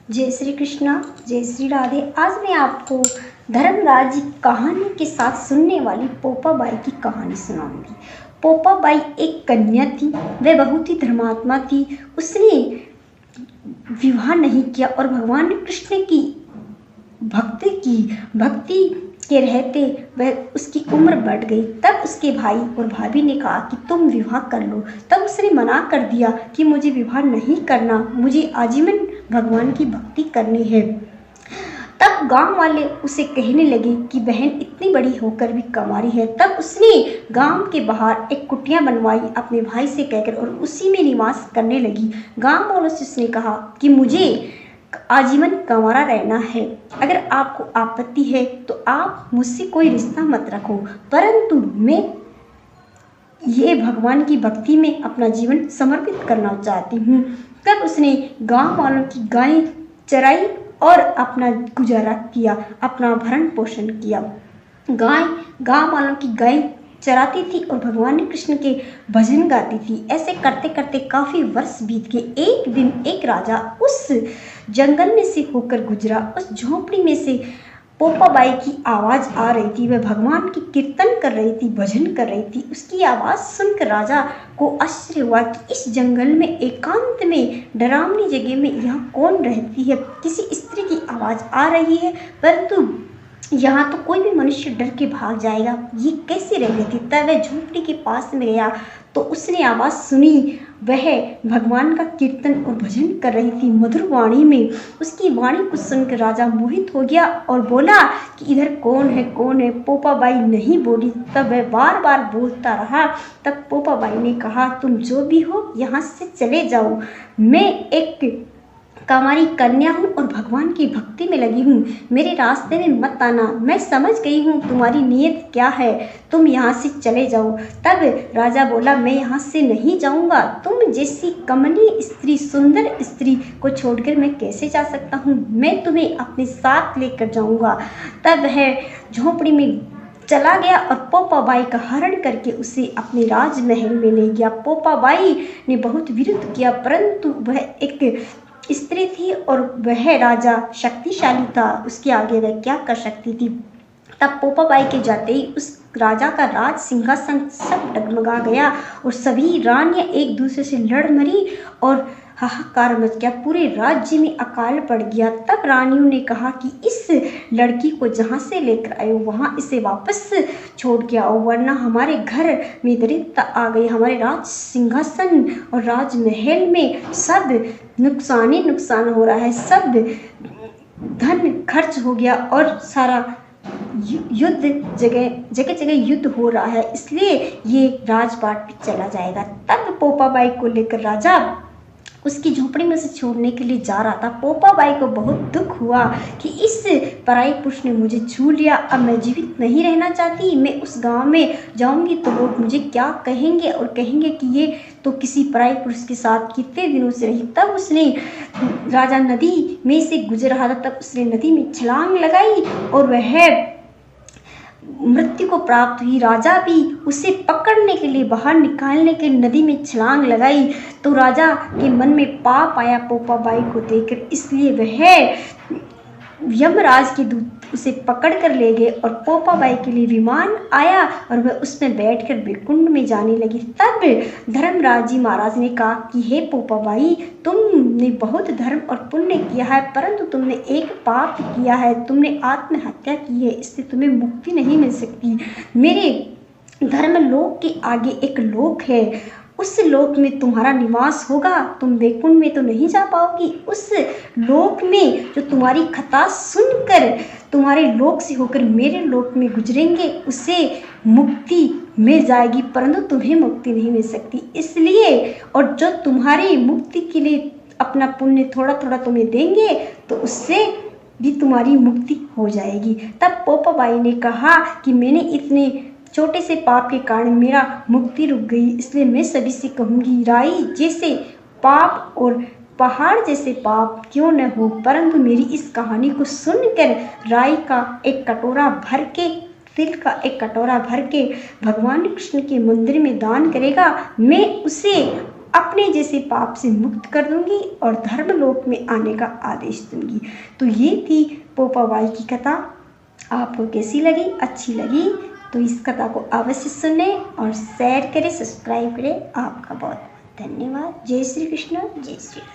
जय श्री कृष्णा, जय श्री राधे। आज मैं आपको धर्मराज की कहानी के साथ सुनने वाली पोपाबाई की कहानी सुनाऊंगी। पोपाबाई एक कन्या थी, वह बहुत ही धर्मात्मा थी। उसने विवाह नहीं किया और भगवान कृष्ण की भक्ति के रहते वह उसकी उम्र बढ़ गई। तब उसके भाई और भाभी ने कहा कि तुम विवाह कर लो। तब उसने मना कर दिया कि मुझे विवाह नहीं करना, मुझे आजीवन भगवान की भक्ति करनी है। तब गांव वाले उसे कहने लगे कि बहन इतनी बड़ी होकर भी कंवारी है। तब उसने गांव के बाहर एक कुटिया बनवाई अपने भाई से कहकर और उसी में निवास करने लगी। गांव वालों से उसने कहा कि मुझे आजीवन कंवारा रहना है। अगर आपको आपत्ति है तो आप मुझसे कोई रिश्ता मत रखो, परंतु मैं ये भगवान की भक्ति में अपना जीवन समर्पित करना चाहती हूँ। तब उसने गांव वालों की गायें चराई और अपना गुजारा किया, अपना भरण पोषण किया। गांव वालों की गायें चराती थी और भगवान कृष्ण के भजन गाती थी। ऐसे करते करते काफी वर्ष बीत गए। एक दिन एक राजा उस जंगल में से होकर गुजरा। उस झोपड़ी में से पोपाबाई की आवाज आ रही थी। वह भगवान की कीर्तन कर रही थी, भजन कर रही थी। उसकी आवाज सुनकर राजा को आश्चर्य हुआ कि इस जंगल में एकांत में डरावनी जगह में यहाँ कौन रहती है। किसी स्त्री की आवाज आ रही है, परंतु यहाँ तो कोई भी मनुष्य डर के भाग जाएगा, ये कैसे रह रही थी। तब वह झोपड़ी के पास में गया तो उसने आवाज़ सुनी। वह भगवान का कीर्तन और भजन कर रही थी मधुर वाणी में। उसकी वाणी को सुनकर राजा मोहित हो गया और बोला कि इधर कौन है कौन है। पोपाबाई नहीं बोली। तब वह बार बार बोलता रहा। तब पोपाबाई ने कहा तुम जो भी हो यहाँ से चले जाओ, मैं एक कंवारी कन्या हूँ और भगवान की भक्ति में लगी हूँ, मेरे रास्ते में मत आना। मैं समझ गई हूँ तुम्हारी नीयत क्या है, तुम यहाँ से चले जाओ। तब राजा बोला मैं यहाँ से नहीं जाऊँगा, तुम जैसी कमनीय स्त्री, सुंदर स्त्री को छोड़कर मैं कैसे जा सकता हूँ, मैं तुम्हें अपने साथ लेकर जाऊँगा। तब वह झोपड़ी में चला गया और पोपाबाई का हरण करके उसे अपने राजमहल में ले गया। पोपाबाई ने बहुत विरोध किया, परंतु वह एक स्त्री थी और वह राजा शक्तिशाली था, उसके आगे वह क्या कर सकती थी। तब पोपाबाई के जाते ही उस राजा का राज सिंहासन सब डगमगा गया और सभी रानियां एक दूसरे से लड़ मरी और हाहाकार मच गया। पूरे राज्य में अकाल पड़ गया। तब रानियों ने कहा कि इस लड़की को जहाँ से लेकर आए हो वहाँ इसे वापस छोड़ के आओ, वरना हमारे घर में दरिद्रता आ गई, हमारे राज सिंहासन और राजमहल में सब नुकसान ही नुकसान हो रहा है, सब धन खर्च हो गया और सारा युद्ध जगह युद्ध हो रहा है, इसलिए ये राजपाट पे चला जाएगा। तब पोपाबाई को लेकर राजा उसकी झोपड़ी में से छोड़ने के लिए जा रहा था। पोपाबाई को बहुत दुख हुआ कि इस पराई पुरुष ने मुझे छू लिया, अब मैं जीवित नहीं रहना चाहती। मैं उस गांव में जाऊंगी तो लोग मुझे क्या कहेंगे और कहेंगे कि ये तो किसी पराई पुरुष के साथ कितने दिनों से रही। तब उसने राजा नदी में से गुजर रहा था, तब उसने नदी में छलांग लगाई और वह मृत्यु को प्राप्त हुई। राजा भी उसे पकड़ने के लिए, बाहर निकालने के लिए नदी में छलांग लगाई तो राजा के मन में पाप आया पोपाबाई को देखकर, इसलिए वह यमराज के दूत उसे पकड़ कर ले गए और पोपाबाई के लिए विमान आया और वह उसमें बैठकर बैकुंठ में जाने लगी। तब धर्मराज जी महाराज ने कहा कि हे पोपाबाई, तुमने बहुत धर्म और पुण्य किया है, परंतु तुमने एक पाप किया है, तुमने आत्महत्या की है, इससे तुम्हें मुक्ति नहीं मिल सकती। मेरे धर्म लोक के आगे एक लोक है, उस लोक में तुम्हारा निवास होगा, तुम वैकुंठ में तो नहीं जा पाओगी। उस लोक में जो तुम्हारी कथा सुनकर तुम्हारे लोक से होकर मेरे लोक में गुजरेंगे, उसे मुक्ति मिल जाएगी, परंतु तुम्हें मुक्ति नहीं मिल सकती। इसलिए और जो तुम्हारी मुक्ति के लिए अपना पुण्य थोड़ा थोड़ा तुम्हें देंगे तो उससे भी तुम्हारी मुक्ति हो जाएगी। तब पोपाबाई ने कहा कि मैंने इतने छोटे से पाप के कारण मेरा मुक्ति रुक गई, इसलिए मैं सभी से कहूँगी राई जैसे पाप और पहाड़ जैसे पाप क्यों न हो, परंतु मेरी इस कहानी को सुनकर राई का एक कटोरा भर के, तिल का एक कटोरा भर के भगवान कृष्ण के मंदिर में दान करेगा, मैं उसे अपने जैसे पाप से मुक्त कर दूंगी और धर्मलोक में आने का आदेश दूंगी। तो ये थी पोपाबाई की कथा। आपको कैसी लगी? अच्छी लगी तो इस कथा को अवश्य सुने और शेयर करें, सब्सक्राइब करें। आपका बहुत बहुत धन्यवाद। जय श्री कृष्ण, जय श्री राम।